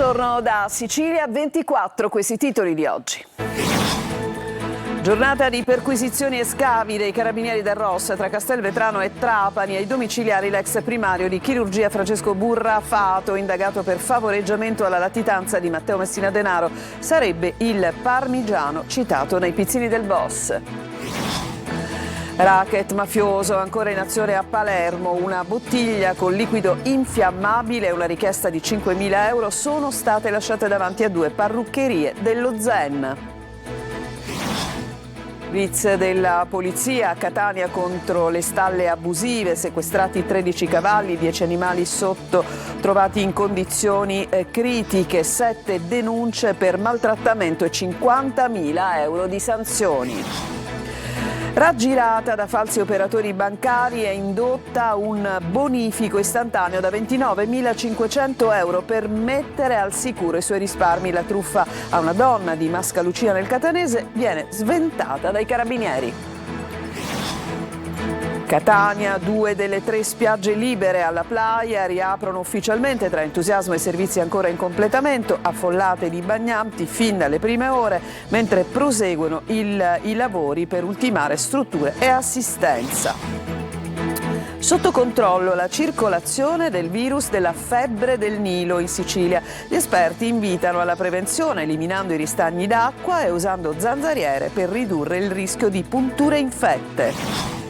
Buongiorno da Sicilia 24, questi titoli di oggi. Giornata di perquisizioni e scavi dei carabinieri del ROS tra Castelvetrano e Trapani. Ai domiciliari l'ex primario di chirurgia Francesco Burrafato, indagato per favoreggiamento alla latitanza di Matteo Messina Denaro. Sarebbe il parmigiano citato nei pizzini del boss. Racket mafioso ancora in azione a Palermo, una bottiglia con liquido infiammabile e una richiesta di 5.000 euro sono state lasciate davanti a 2 parruccherie dello Zen. Blitz della polizia a Catania contro le stalle abusive, sequestrati 13 cavalli, 10 animali sotto trovati in condizioni critiche, 7 denunce per maltrattamento e 50.000 euro di sanzioni. Raggirata da falsi operatori bancari e indotta un bonifico istantaneo da 29.500 euro per mettere al sicuro i suoi risparmi. La truffa a una donna di Mascalucia nel Catanese viene sventata dai carabinieri. Catania, 2 delle 3 spiagge libere alla playa riaprono ufficialmente tra entusiasmo e servizi ancora in completamento, affollate di bagnanti fin dalle prime ore, mentre proseguono i lavori per ultimare strutture e assistenza. Sotto controllo la circolazione del virus della febbre del Nilo in Sicilia. Gli esperti invitano alla prevenzione eliminando i ristagni d'acqua e usando zanzariere per ridurre il rischio di punture infette.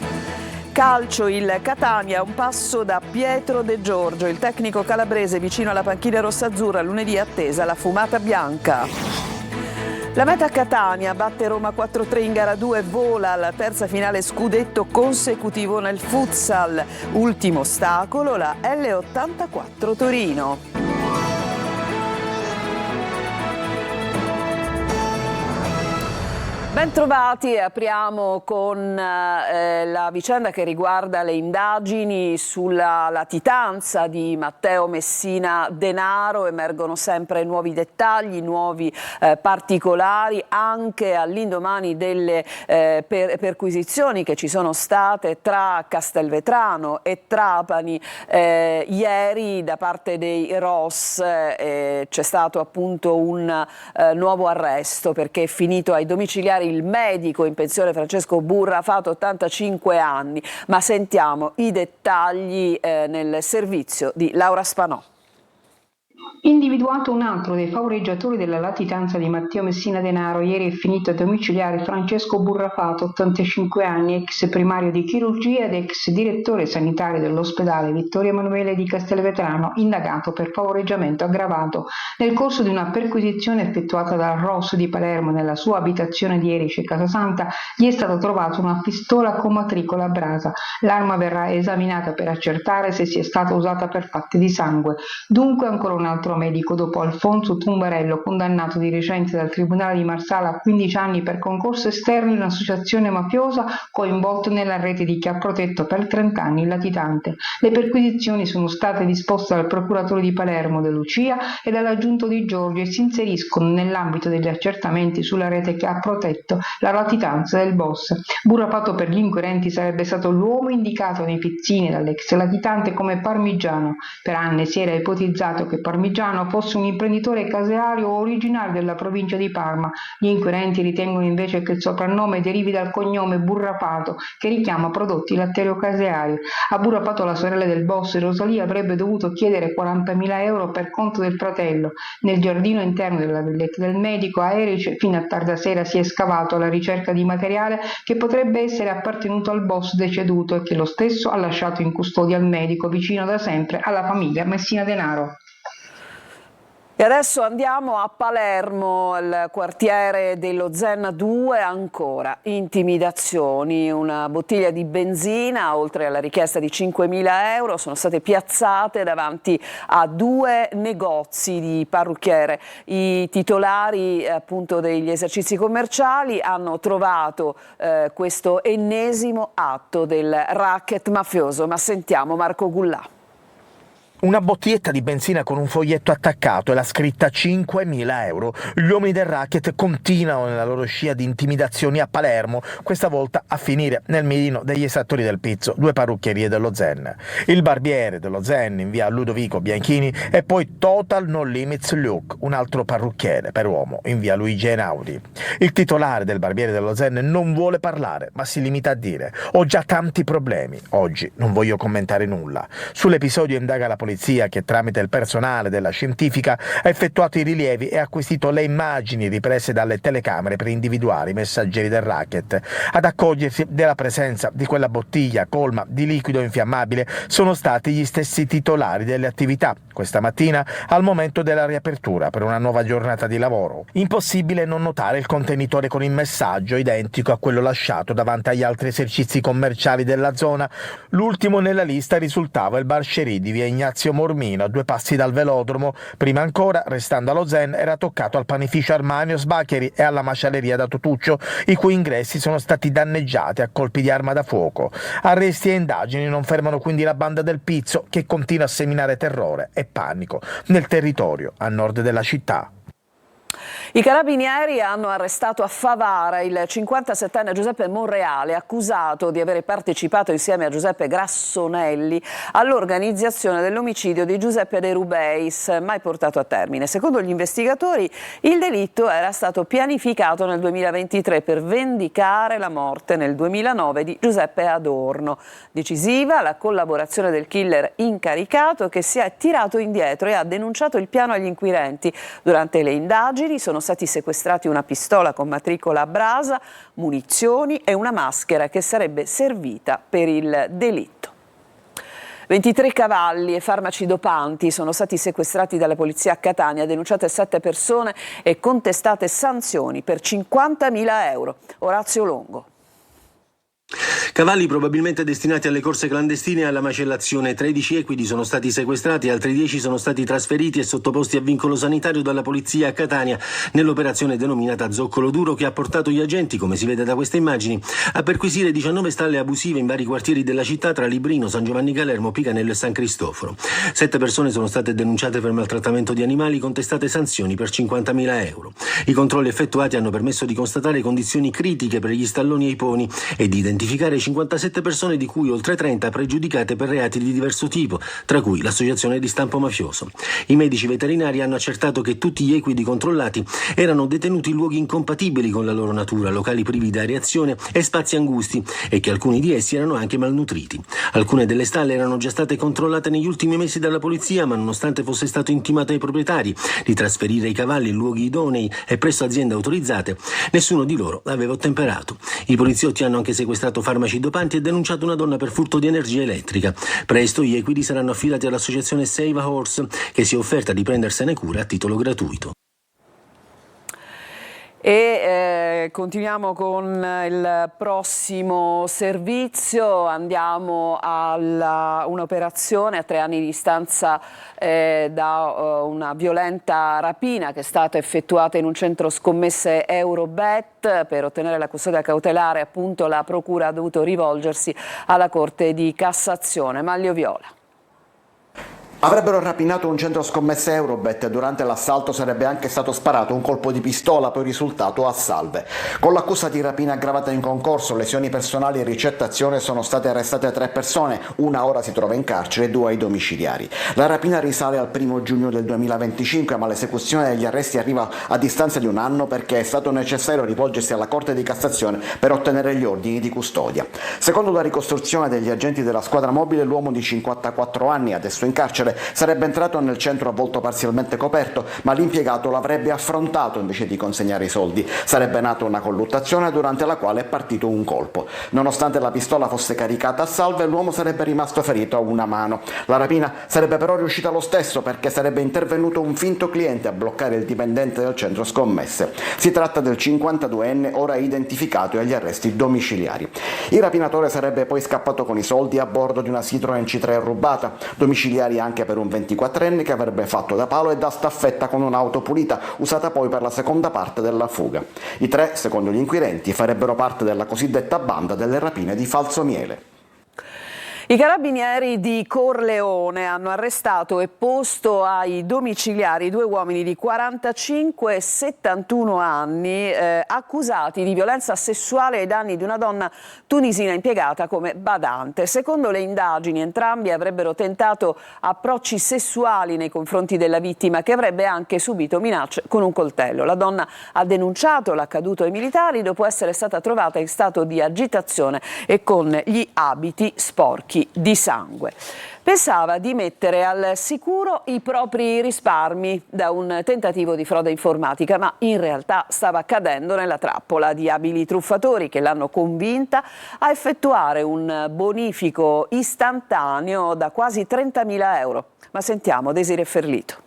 Calcio, il Catania a un passo da Pietro De Giorgio, il tecnico calabrese vicino alla panchina rossazzurra, lunedì attesa la fumata bianca. La meta Catania batte Roma 4-3 in gara 2, vola alla terza finale scudetto consecutivo nel futsal. Ultimo ostacolo la L84 Torino. Bentrovati e apriamo con la vicenda che riguarda le indagini sulla latitanza di Matteo Messina Denaro. Emergono sempre nuovi dettagli, nuovi particolari anche all'indomani delle perquisizioni che ci sono state tra Castelvetrano e Trapani. Ieri da parte dei ROS c'è stato appunto un nuovo arresto perché è finito ai domiciliari il medico in pensione Francesco Burrafato, 85 anni, ma sentiamo i dettagli nel servizio di Laura Spanò. Individuato un altro dei favoreggiatori della latitanza di Matteo Messina Denaro, ieri è finito ai domiciliari Francesco Burrafato, 85 anni, ex primario di chirurgia ed ex direttore sanitario dell'ospedale Vittorio Emanuele di Castelvetrano, indagato per favoreggiamento aggravato. Nel corso di una perquisizione effettuata dal ROS di Palermo nella sua abitazione di Erice Casasanta, gli è stata trovata una pistola con matricola a brasa. L'arma verrà esaminata per accertare se sia stata usata per fatti di sangue. Dunque ancora un altro medico dopo Alfonso Tumbarello, condannato di recente dal Tribunale di Marsala a 15 anni per concorso esterno in un'associazione mafiosa, coinvolto nella rete di chi ha protetto per 30 anni il latitante. Le perquisizioni sono state disposte dal procuratore di Palermo De Lucia e dall'aggiunto di Giorgio e si inseriscono nell'ambito degli accertamenti sulla rete che ha protetto la latitanza del boss. Burrafato per gli inquirenti sarebbe stato l'uomo indicato nei pizzini dall'ex latitante come Parmigiano. Per anni si era ipotizzato che Parmigiano fosse un imprenditore caseario originario della provincia di Parma. Gli inquirenti ritengono invece che il soprannome derivi dal cognome Burrafato, che richiama prodotti latterio-caseari. A Burrafato la sorella del boss, Rosalia, avrebbe dovuto chiedere 40.000 euro per conto del fratello. Nel giardino interno della villetta del medico a Erice, fino a tarda sera si è scavato alla ricerca di materiale che potrebbe essere appartenuto al boss deceduto e che lo stesso ha lasciato in custodia al medico, vicino da sempre alla famiglia Messina Denaro. E adesso andiamo a Palermo, al quartiere dello Zen 2, ancora intimidazioni. Una bottiglia di benzina, oltre alla richiesta di 5.000 euro, sono state piazzate davanti a 2 negozi di parrucchiere. I titolari appunto degli esercizi commerciali hanno trovato questo ennesimo atto del racket mafioso, ma sentiamo Marco Gullà. Una bottiglietta di benzina con un foglietto attaccato e la scritta 5.000 euro. Gli uomini del racket continuano nella loro scia di intimidazioni a Palermo, questa volta a finire nel mirino degli esattori del pizzo, due parrucchierie dello Zen. Il barbiere dello Zen in via Ludovico Bianchini e poi Total No Limits Luke, un altro parrucchiere per uomo in via Luigi Einaudi. Il titolare del barbiere dello Zen non vuole parlare, ma si limita a dire: ho già tanti problemi, oggi non voglio commentare nulla. Sull'episodio indaga la polizia che tramite il personale della scientifica ha effettuato i rilievi e ha acquisito le immagini riprese dalle telecamere per individuare i messaggeri del racket. Ad accorgersi della presenza di quella bottiglia colma di liquido infiammabile sono stati gli stessi titolari delle attività questa mattina al momento della riapertura per una nuova giornata di lavoro. Impossibile non notare il contenitore con il messaggio identico a quello lasciato davanti agli altri esercizi commerciali della zona. L'ultimo nella lista risultava il Bar Cherie di via Ignazio Mormino, a 2 passi dal velodromo. Prima ancora, restando allo Zen, era toccato al panificio Armanio Sbacheri e alla macelleria da Totuccio, i cui ingressi sono stati danneggiati a colpi di arma da fuoco. Arresti e indagini non fermano quindi la banda del pizzo, che continua a seminare terrore e panico nel territorio a nord della città. I carabinieri hanno arrestato a Favara il 57enne Giuseppe Monreale, accusato di aver partecipato insieme a Giuseppe Grassonelli all'organizzazione dell'omicidio di Giuseppe De Rubeis, mai portato a termine. Secondo gli investigatori, il delitto era stato pianificato nel 2023 per vendicare la morte nel 2009 di Giuseppe Adorno. Decisiva la collaborazione del killer incaricato, che si è tirato indietro e ha denunciato il piano agli inquirenti. Durante le indagini sono stati sequestrati una pistola con matricola a brasa, munizioni e una maschera che sarebbe servita per il delitto. 23 cavalli e farmaci dopanti sono stati sequestrati dalla polizia a Catania, denunciate 7 persone e contestate sanzioni per 50.000 euro. Orazio Longo. Cavalli probabilmente destinati alle corse clandestine e alla macellazione. 13 equidi sono stati sequestrati, altri 10 sono stati trasferiti e sottoposti a vincolo sanitario dalla polizia a Catania nell'operazione denominata Zoccolo Duro, che ha portato gli agenti, come si vede da queste immagini, a perquisire 19 stalle abusive in vari quartieri della città tra Librino, San Giovanni Calermo, Picanello e San Cristoforo. 7 persone sono state denunciate per maltrattamento di animali, contestate sanzioni per 50.000 euro. I controlli effettuati hanno permesso di constatare condizioni critiche per gli stalloni e i poni e di identificare 57 persone, di cui oltre 30 pregiudicate per reati di diverso tipo, tra cui l'associazione di stampo mafioso. I medici veterinari hanno accertato che tutti gli equidi controllati erano detenuti in luoghi incompatibili con la loro natura, locali privi di areazione e spazi angusti, e che alcuni di essi erano anche malnutriti. Alcune delle stalle erano già state controllate negli ultimi mesi dalla polizia, ma nonostante fosse stato intimato ai proprietari di trasferire i cavalli in luoghi idonei e presso aziende autorizzate, nessuno di loro aveva ottemperato. I poliziotti hanno anche sequestrato farmaci dopanti e denunciato una donna per furto di energia elettrica. Presto gli equidi saranno affidati all'associazione Save a Horse, che si è offerta di prendersene cura a titolo gratuito. E continuiamo con il prossimo servizio, andiamo a un'operazione a 3 anni di distanza da una violenta rapina che è stata effettuata in un centro scommesse Eurobet. Per ottenere la custodia cautelare, appunto, la procura ha dovuto rivolgersi alla Corte di Cassazione. Maglio Viola. Avrebbero rapinato un centro scommesse Eurobet e durante l'assalto sarebbe anche stato sparato un colpo di pistola, poi risultato a salve. Con l'accusa di rapina aggravata in concorso, lesioni personali e ricettazione sono state arrestate 3 persone, una ora si trova in carcere e 2 ai domiciliari. La rapina risale al 1 giugno del 2025, ma l'esecuzione degli arresti arriva a distanza di un anno perché è stato necessario rivolgersi alla Corte di Cassazione per ottenere gli ordini di custodia. Secondo la ricostruzione degli agenti della squadra mobile, l'uomo di 54 anni, adesso in carcere, sarebbe entrato nel centro a volto parzialmente coperto, ma l'impiegato l'avrebbe affrontato invece di consegnare i soldi. Sarebbe nata una colluttazione durante la quale è partito un colpo. Nonostante la pistola fosse caricata a salve, l'uomo sarebbe rimasto ferito a una mano. La rapina sarebbe però riuscita lo stesso perché sarebbe intervenuto un finto cliente a bloccare il dipendente del centro scommesse. Si tratta del 52enne, ora identificato e agli arresti domiciliari. Il rapinatore sarebbe poi scappato con i soldi a bordo di una Citroen C3 rubata, domiciliari anche per un 24enne che avrebbe fatto da palo e da staffetta con un'auto pulita, usata poi per la seconda parte della fuga. I 3, secondo gli inquirenti, farebbero parte della cosiddetta banda delle rapine di Falso Miele. I carabinieri di Corleone hanno arrestato e posto ai domiciliari 2 uomini di 45 e 71 anni accusati di violenza sessuale ai danni di una donna tunisina impiegata come badante. Secondo le indagini, entrambi avrebbero tentato approcci sessuali nei confronti della vittima, che avrebbe anche subito minacce con un coltello. La donna ha denunciato l'accaduto ai militari dopo essere stata trovata in stato di agitazione e con gli abiti sporchi di sangue. Pensava di mettere al sicuro i propri risparmi da un tentativo di frode informatica, ma in realtà stava cadendo nella trappola di abili truffatori che l'hanno convinta a effettuare un bonifico istantaneo da quasi 30.000 euro. Ma sentiamo Desiree Ferlito.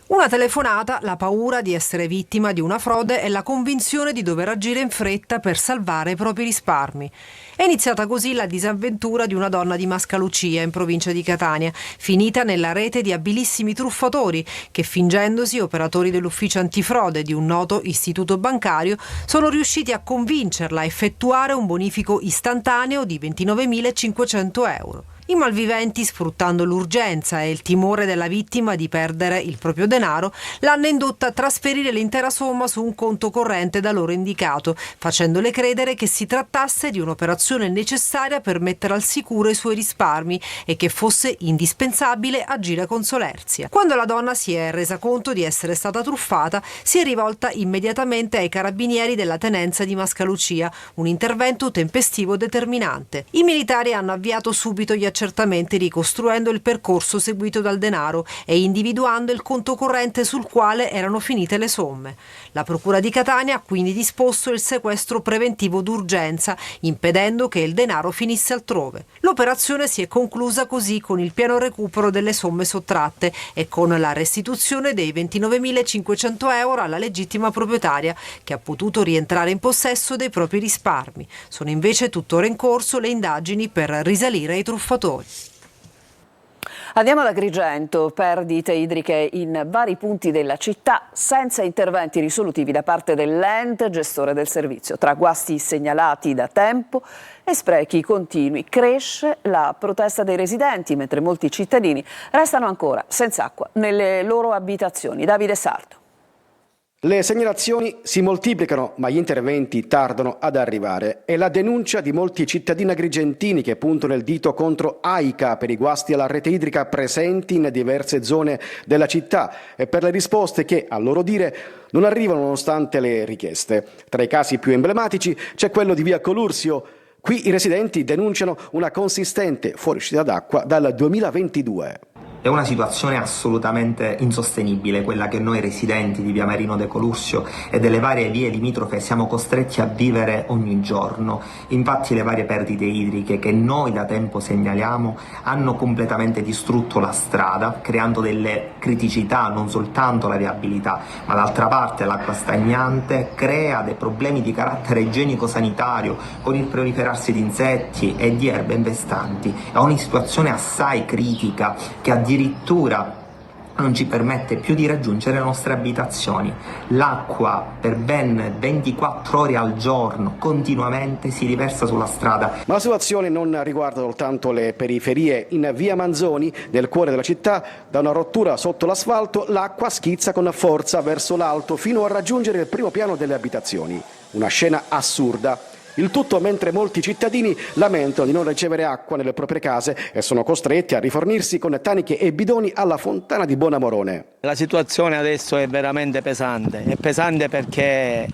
Una telefonata, la paura di essere vittima di una frode e la convinzione di dover agire in fretta per salvare i propri risparmi. È iniziata così la disavventura di una donna di Mascalucia, in provincia di Catania, finita nella rete di abilissimi truffatori che, fingendosi operatori dell'ufficio antifrode di un noto istituto bancario, sono riusciti a convincerla a effettuare un bonifico istantaneo di 29.500 euro. I malviventi, sfruttando l'urgenza e il timore della vittima di perdere il proprio denaro, l'hanno indotta a trasferire l'intera somma su un conto corrente da loro indicato, facendole credere che si trattasse di un'operazione necessaria per mettere al sicuro i suoi risparmi e che fosse indispensabile agire con solerzia. Quando la donna si è resa conto di essere stata truffata, si è rivolta immediatamente ai carabinieri della tenenza di Mascalucia, un intervento tempestivo determinante. I militari hanno avviato subito gli accertamenti, ricostruendo il percorso seguito dal denaro e individuando il conto corrente sul quale erano finite le somme. La Procura di Catania ha quindi disposto il sequestro preventivo d'urgenza, impedendo che il denaro finisse altrove. L'operazione si è conclusa così con il pieno recupero delle somme sottratte e con la restituzione dei 29.500 euro alla legittima proprietaria, che ha potuto rientrare in possesso dei propri risparmi. Sono invece tuttora in corso le indagini per risalire ai truffatori. Andiamo ad Agrigento, perdite idriche in vari punti della città senza interventi risolutivi da parte dell'ente gestore del servizio. Tra guasti segnalati da tempo e sprechi continui cresce la protesta dei residenti, mentre molti cittadini restano ancora senza acqua nelle loro abitazioni. Davide Sardo. Le segnalazioni si moltiplicano, ma gli interventi tardano ad arrivare. È la denuncia di molti cittadini agrigentini che puntano il dito contro AICA per i guasti alla rete idrica presenti in diverse zone della città e per le risposte che, a loro dire, non arrivano nonostante le richieste. Tra i casi più emblematici c'è quello di via Colursio. Qui i residenti denunciano una consistente fuoriuscita d'acqua dal 2022. È una situazione assolutamente insostenibile quella che noi residenti di via Marino de Colursio e delle varie vie limitrofe siamo costretti a vivere ogni giorno. Infatti le varie perdite idriche che noi da tempo segnaliamo hanno completamente distrutto la strada, creando delle criticità, non soltanto la viabilità, ma d'altra parte l'acqua stagnante crea dei problemi di carattere igienico-sanitario con il proliferarsi di insetti e di erbe infestanti. È una situazione assai critica che addirittura non ci permette più di raggiungere le nostre abitazioni. L'acqua per ben 24 ore al giorno continuamente si riversa sulla strada. Ma la situazione non riguarda soltanto le periferie. In via Manzoni, nel cuore della città, da una rottura sotto l'asfalto, l'acqua schizza con forza verso l'alto fino a raggiungere il primo piano delle abitazioni. Una scena assurda. Il tutto mentre molti cittadini lamentano di non ricevere acqua nelle proprie case e sono costretti a rifornirsi con taniche e bidoni alla fontana di Bonamorone. La situazione adesso è veramente pesante, perché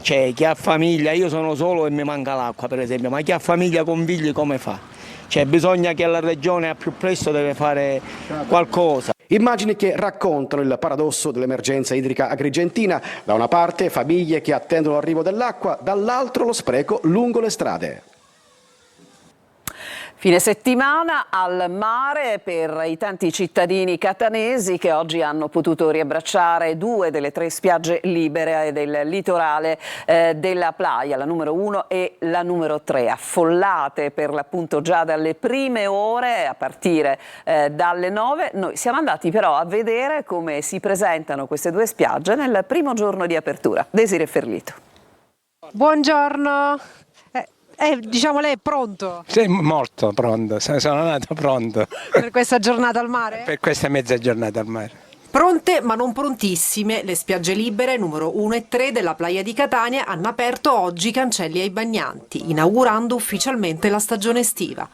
c'è chi ha famiglia, io sono solo e mi manca l'acqua per esempio, ma chi ha famiglia con figli come fa? Bisogna che la regione al più presto deve fare qualcosa. Immagini che raccontano il paradosso dell'emergenza idrica agrigentina. Da una parte famiglie che attendono l'arrivo dell'acqua, dall'altro lo spreco lungo le strade. Fine settimana al mare per i tanti cittadini catanesi che oggi hanno potuto riabbracciare 2 delle 3 spiagge libere del litorale della Playa, la numero 1 e la numero 3, affollate per l'appunto già dalle prime ore a partire dalle 9. Noi siamo andati però a vedere come si presentano queste 2 spiagge nel primo giorno di apertura. Desiree Ferlito. Buongiorno. Diciamo lei è pronto Sì, molto pronto, sono nato pronto per questa giornata al mare? per questa mezza giornata al mare. Pronte ma non prontissime, le spiagge libere numero 1 e 3 della Playa di Catania hanno aperto oggi i cancelli ai bagnanti, inaugurando ufficialmente la stagione estiva.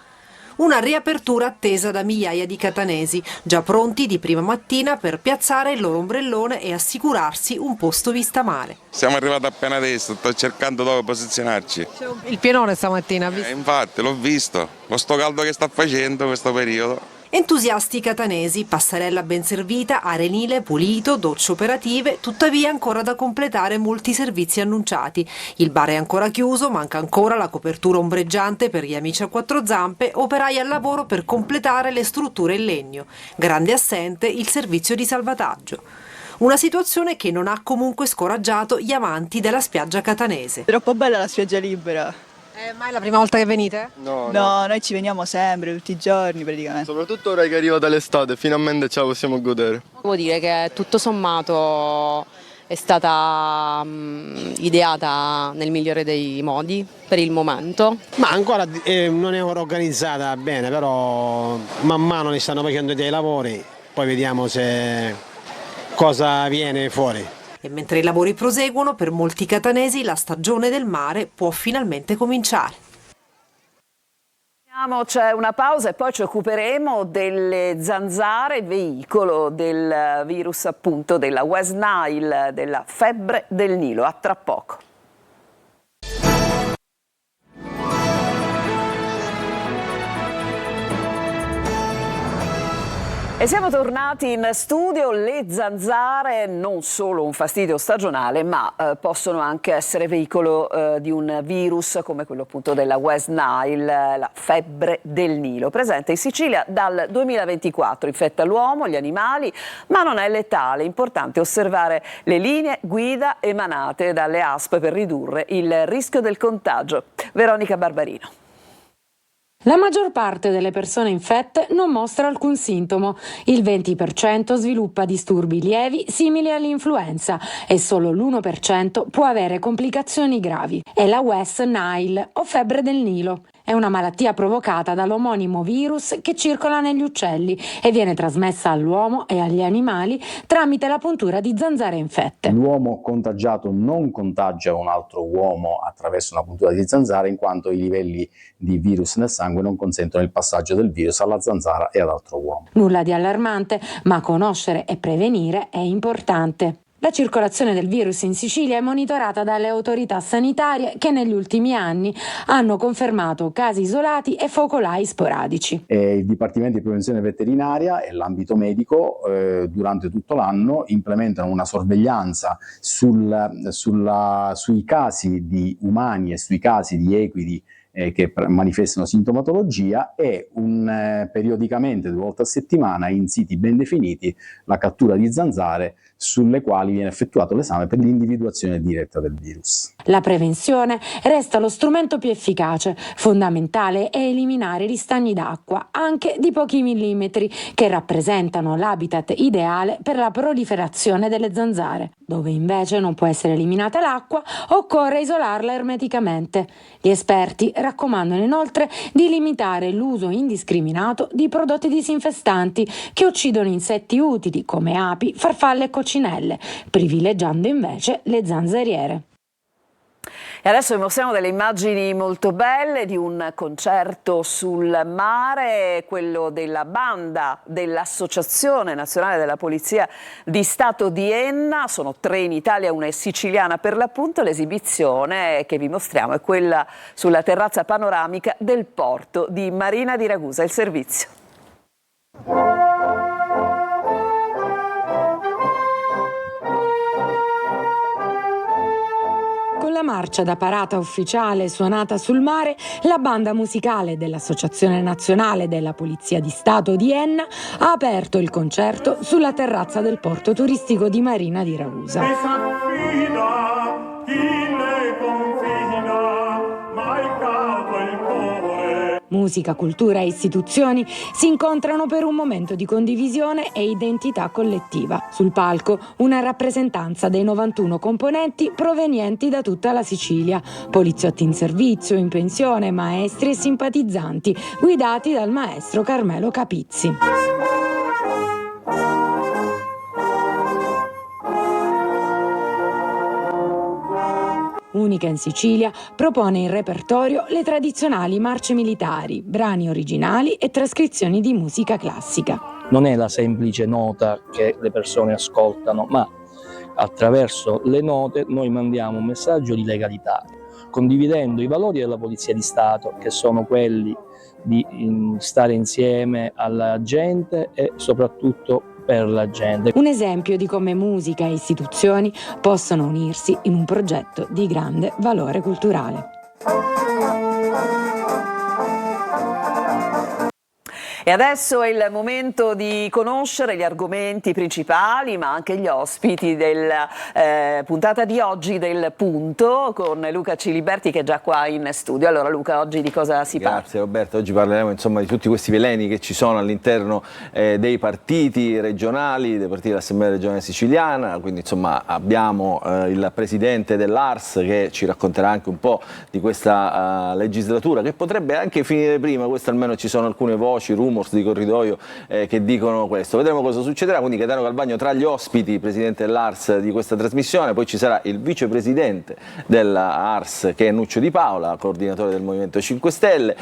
Una riapertura attesa da migliaia di catanesi, già pronti di prima mattina per piazzare il loro ombrellone e assicurarsi un posto vista mare. Siamo arrivati appena adesso, sto cercando dove posizionarci. C'è il pienone stamattina, Infatti l'ho visto, lo sto caldo che sta facendo questo periodo. Entusiasti catanesi, passerella ben servita, arenile pulito, docce operative, tuttavia ancora da completare molti servizi annunciati. Il bar è ancora chiuso, manca ancora la copertura ombreggiante per gli amici a quattro zampe, operai al lavoro per completare le strutture in legno. Grande assente il servizio di salvataggio. Una situazione che non ha comunque scoraggiato gli amanti della spiaggia catanese. Troppo bella la spiaggia libera. Ma è la prima volta che venite? No, noi ci veniamo sempre, tutti i giorni praticamente. Soprattutto ora che arriva dall'estate, finalmente ce la possiamo godere. Devo dire che tutto sommato è stata ideata nel migliore dei modi per il momento. Ma ancora non è organizzata bene, però man mano ne stanno facendo dei lavori, poi vediamo se cosa viene fuori. E mentre i lavori proseguono, per molti catanesi la stagione del mare può finalmente cominciare. C'è una pausa e poi ci occuperemo delle zanzare, veicolo del virus appunto della West Nile, della febbre del Nilo. A tra poco. E siamo tornati in studio. Le zanzare non solo un fastidio stagionale, ma possono anche essere veicolo di un virus come quello appunto della West Nile, la febbre del Nilo, presente in Sicilia dal 2024, infetta l'uomo, gli animali, ma non è letale. Importante osservare le linee guida emanate dalle ASP per ridurre il rischio del contagio. Veronica Barbarino. La maggior parte delle persone infette non mostra alcun sintomo, il 20% sviluppa disturbi lievi simili all'influenza e solo l'1% può avere complicazioni gravi. È la West Nile o febbre del Nilo. È una malattia provocata dall'omonimo virus che circola negli uccelli e viene trasmessa all'uomo e agli animali tramite la puntura di zanzare infette. L'uomo contagiato non contagia un altro uomo attraverso una puntura di zanzara, in quanto i livelli di virus nel sangue non consentono il passaggio del virus alla zanzara e ad altro uomo. Nulla di allarmante, ma conoscere e prevenire è importante. La circolazione del virus in Sicilia è monitorata dalle autorità sanitarie che negli ultimi anni hanno confermato casi isolati e focolai sporadici. Il Dipartimento di Prevenzione Veterinaria e l'ambito medico durante tutto l'anno implementano una sorveglianza sui casi di umani e sui casi di equidi che manifestano sintomatologia e periodicamente 2 volte a settimana in siti ben definiti la cattura di zanzare sulle quali viene effettuato l'esame per l'individuazione diretta del virus. La prevenzione resta lo strumento più efficace. Fondamentale è eliminare gli stagni d'acqua, anche di pochi millimetri, che rappresentano l'habitat ideale per la proliferazione delle zanzare. Dove invece non può essere eliminata l'acqua, occorre isolarla ermeticamente. Gli esperti raccomandano inoltre di limitare l'uso indiscriminato di prodotti disinfestanti che uccidono insetti utili come api, farfalle e coccinelle, privilegiando invece le zanzariere. E adesso vi mostriamo delle immagini molto belle di un concerto sul mare, quello della banda dell'Associazione Nazionale della Polizia di Stato di Enna. Sono 3 in Italia, una è siciliana per l'appunto. L'esibizione che vi mostriamo è quella sulla terrazza panoramica del porto di Marina di Ragusa. Il servizio. Con la marcia da parata ufficiale suonata sul mare, la banda musicale dell'Associazione Nazionale della Polizia di Stato di Enna ha aperto il concerto sulla terrazza del porto turistico di Marina di Ragusa. Musica, cultura e istituzioni si incontrano per un momento di condivisione e identità collettiva. Sul palco una rappresentanza dei 91 componenti provenienti da tutta la Sicilia, poliziotti in servizio, in pensione, maestri e simpatizzanti, guidati dal maestro Carmelo Capizzi. Unica in Sicilia, propone in repertorio le tradizionali marce militari, brani originali e trascrizioni di musica classica. Non è la semplice nota che le persone ascoltano, ma attraverso le note noi mandiamo un messaggio di legalità, condividendo i valori della Polizia di Stato, che sono quelli di stare insieme alla gente e soprattutto per la gente. Un esempio di come musica e istituzioni possono unirsi in un progetto di grande valore culturale. E adesso è il momento di conoscere gli argomenti principali, ma anche gli ospiti della puntata di oggi del Punto, con Luca Ciliberti che è già qua in studio. Allora Luca, oggi di cosa si parla? Grazie Roberto, oggi parleremo insomma di tutti questi veleni che ci sono all'interno dei partiti regionali, dei partiti dell'Assemblea regionale siciliana, quindi insomma abbiamo il presidente dell'ARS che ci racconterà anche un po' di questa legislatura, che potrebbe anche finire prima, questo almeno ci sono alcune voci, rumors di corridoio che dicono questo. Vedremo cosa succederà, quindi Gaetano Calvagno tra gli ospiti, presidente dell'ARS di questa trasmissione, poi ci sarà il vicepresidente dell'ARS che è Nuccio Di Paola, coordinatore del Movimento 5 Stelle,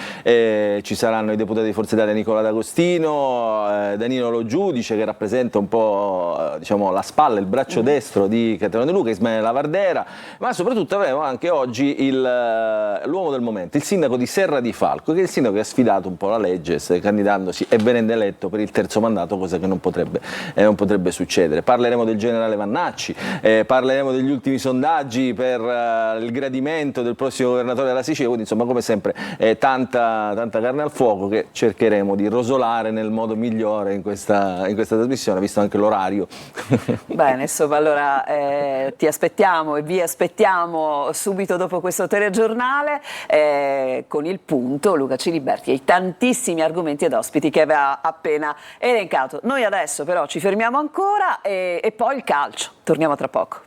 ci saranno i deputati di Forza Italia Nicola D'Agostino, Danilo Lo Giudice che rappresenta un po' diciamo la spalla, il braccio destro di Gaetano De Luca, Ismaele Lavardera, ma soprattutto avremo anche oggi l'uomo del momento, il sindaco di Serra di Falco, che è il sindaco che ha sfidato un po' la legge candidandosi e venendo eletto per il terzo mandato, cosa che non potrebbe succedere. Parleremo del generale Vannacci, parleremo degli ultimi sondaggi per il gradimento del prossimo governatore della Sicilia, quindi insomma come sempre tanta carne al fuoco che cercheremo di rosolare nel modo migliore in questa trasmissione, visto anche l'orario. Bene, insomma allora ti aspettiamo e vi aspettiamo subito dopo questo telegiornale con il Punto, Luca Ciliberti e i tantissimi argomenti ed ospiti che aveva appena elencato. Noi adesso però ci fermiamo ancora e poi il calcio. Torniamo tra poco.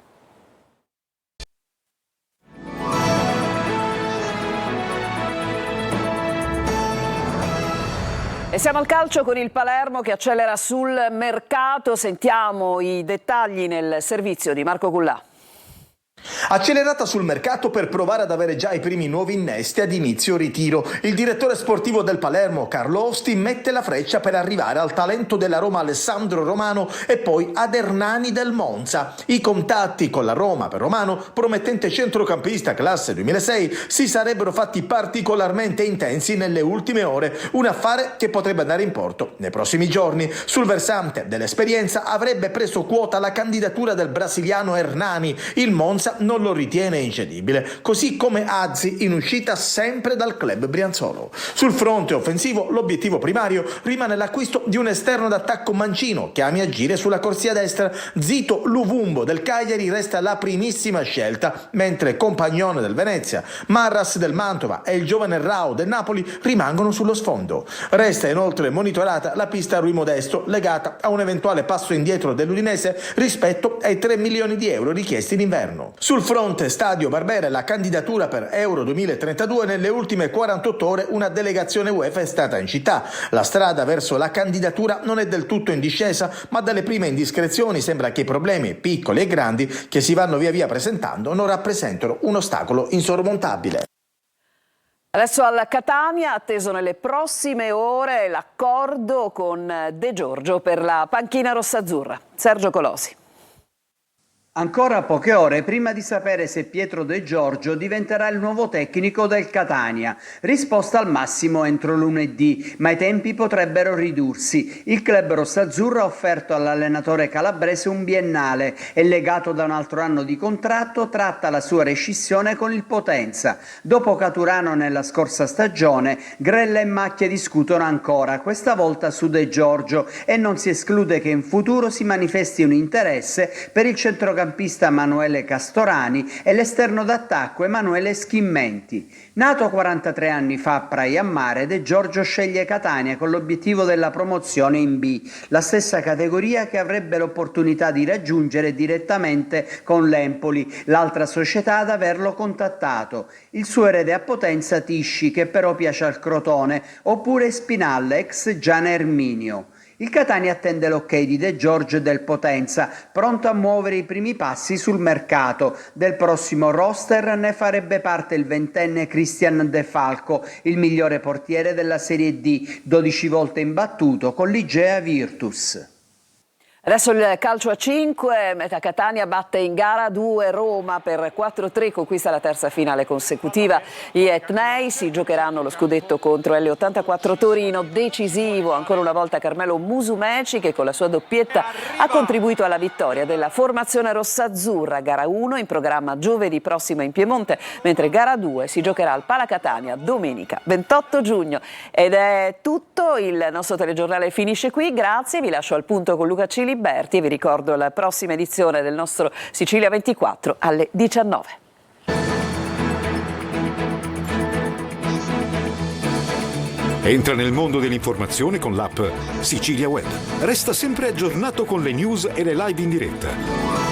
E siamo al calcio con il Palermo che accelera sul mercato. Sentiamo i dettagli nel servizio di Marco Cullà. Accelerata sul mercato per provare ad avere già i primi nuovi innesti ad inizio ritiro. Il direttore sportivo del Palermo, Carlo Osti, mette la freccia per arrivare al talento della Roma Alessandro Romano e poi ad Hernani del Monza. I contatti con la Roma per Romano, promettente centrocampista classe 2006, si sarebbero fatti particolarmente intensi nelle ultime ore, un affare che potrebbe andare in porto nei prossimi giorni. Sul versante dell'esperienza avrebbe preso quota la candidatura del brasiliano Hernani. Il Monza non lo ritiene incedibile, così come Azzi in uscita sempre dal club brianzolo. Sul fronte offensivo l'obiettivo primario rimane l'acquisto di un esterno d'attacco mancino che ami agire sulla corsia destra. Zito Luvumbo del Cagliari resta la primissima scelta, mentre Compagnone del Venezia, Marras del Mantova e il giovane Rao del Napoli rimangono sullo sfondo. Resta inoltre monitorata la pista Rui Modesto legata a un eventuale passo indietro dell'Udinese rispetto ai 3 milioni di euro richiesti in inverno. Sul fronte Stadio Barbera e la candidatura per Euro 2032, nelle ultime 48 ore una delegazione UEFA è stata in città. La strada verso la candidatura non è del tutto in discesa, ma dalle prime indiscrezioni sembra che i problemi, piccoli e grandi, che si vanno via via presentando non rappresentano un ostacolo insormontabile. Adesso al Catania, atteso nelle prossime ore l'accordo con De Giorgio per la panchina rossazzurra. Sergio Colosi. Ancora poche ore prima di sapere se Pietro De Giorgio diventerà il nuovo tecnico del Catania. Risposta al massimo entro lunedì, ma i tempi potrebbero ridursi. Il club rossazzurro ha offerto all'allenatore calabrese un biennale e, legato da un altro anno di contratto, tratta la sua rescissione con il Potenza. Dopo Caturano nella scorsa stagione, Grella e Macchia discutono ancora, questa volta su De Giorgio, e non si esclude che in futuro si manifesti un interesse per il centrocampista centrocampista Emanuele Castorani e l'esterno d'attacco Emanuele Schimmenti. Nato 43 anni fa a Praia Mare, De Giorgio sceglie Catania con l'obiettivo della promozione in B, la stessa categoria che avrebbe l'opportunità di raggiungere direttamente con l'Empoli, l'altra società ad averlo contattato. Il suo erede a Potenza Tisci, che però piace al Crotone, oppure Spinal, ex Gian Erminio. Il Catania attende l'ok di De Giorgio e del Potenza, pronto a muovere i primi passi sul mercato. Del prossimo roster ne farebbe parte il ventenne Cristian De Falco, il migliore portiere della Serie D, 12 volte imbattuto con l'Igea Virtus. Adesso il calcio a 5, Meta Catania batte in gara 2 Roma per 4-3, conquista la terza finale consecutiva. Gli etnei si giocheranno lo scudetto contro L84 Torino, decisivo ancora una volta Carmelo Musumeci, che con la sua doppietta ha contribuito alla vittoria della formazione rossazzurra. Gara 1 in programma giovedì prossimo in Piemonte, mentre gara 2 si giocherà al Pala Catania domenica 28 giugno. Ed è tutto, il nostro telegiornale finisce qui, grazie, vi lascio al punto con Luca Cili e vi ricordo la prossima edizione del nostro Sicilia 24 alle 19. Entra nel mondo dell'informazione con l'app Sicilia Web. Resta sempre aggiornato con le news e le live in diretta.